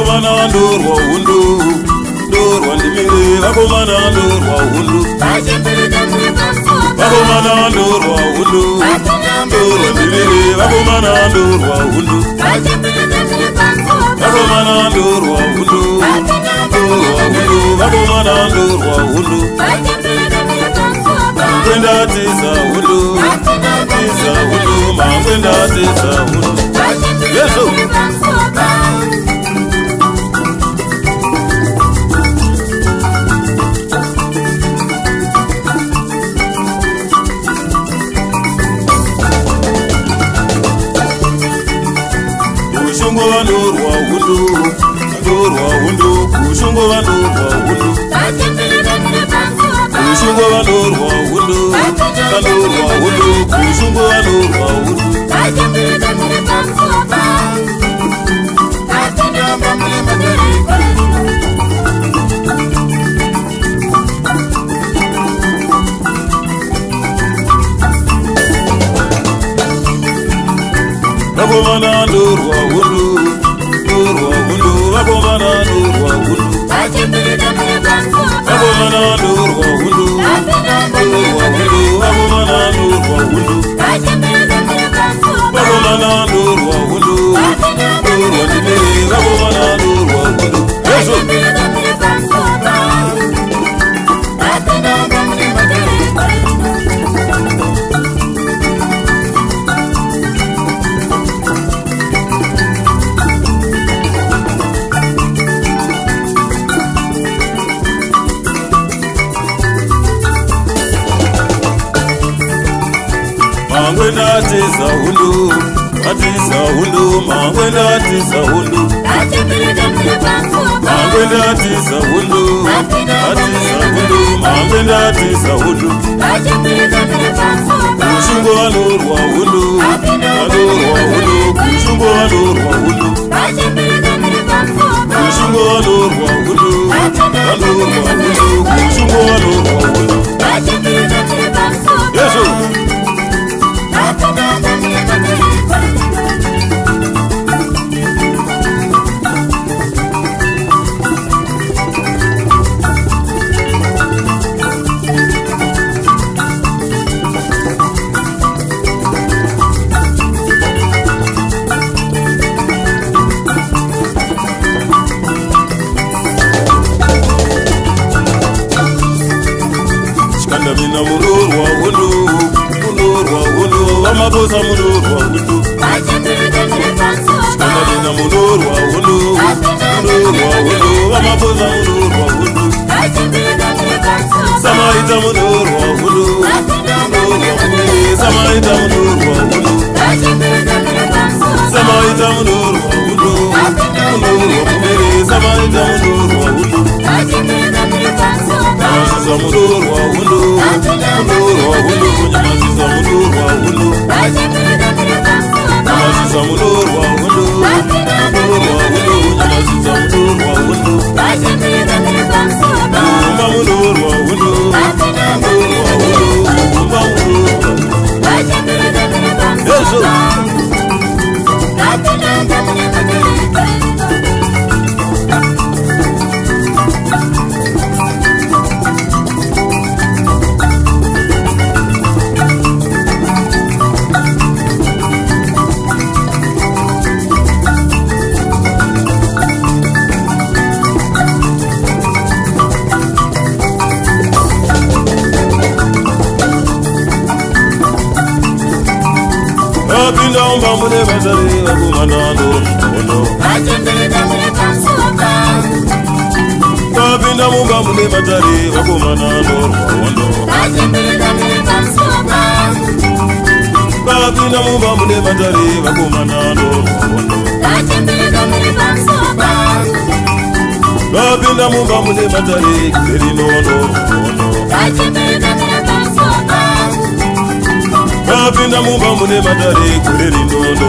vakomana ndorwa hundu ndorwa ndimire vakomana ndorwa hundu vakomana ndorwa hundu ndorwa ndimire vakomana ndorwa hundu vakomana ndorwa hundu ndorwa hundu vakomana ndorwa hundu kwenda tiza hundu tiza hundu mangwenda tiza hundu yeso kushungo vandorwa hundu ndorwa hundu kushungo vandorwa hundu kushungo vandorwa hundu vandorwa hundu kushungo vandorwa hundu vakomana ndorwa hundu ndorwa hundu vakomana ndorwa hundu vakomana ndorwa hundu ndorwa hundu vakomana ndorwa hundu vakomana ndorwa hundu ndorwa ndimire vakomana ndorwa hundu yeso mangwenda tiza hundu atiza hundu mangwenda tiza hundu mangwenda tiza hundu atiza hundu mangwenda tiza hundu kushungo vandorwa hundu vandorwa hundu kushungo vandorwa hundu kushungo vandorwa hundu vandorwa hundu kushungo vandorwa hundu yeso mina munurwa hundu munurwa hundu vamaposa munurwa hundu kana mina munurwa hundu munurwa hundu vamaposa munurwa hundu samaita munurwa hundu munurwa hundu samaita munurwa hundu samaita munurwa hundu munurwa hundu samaita munurwa hundu nyamasiza munurwa hundu munurwa hundu nyamasiza munurwa hundu nyamasiza munurwa hundu munurwa hundu nyamasiza munurwa hundu umba munurwa hundu munurwa hundu umba munurwa yeso apinda umba mune vatari vakomana ndorwa apinda mumba mune vatari vakomana ndorwa apinda mumba mune vatari vakomana ndorwa apinda mumba mune vatari erinono apinda mumba mune vatari kureri ndono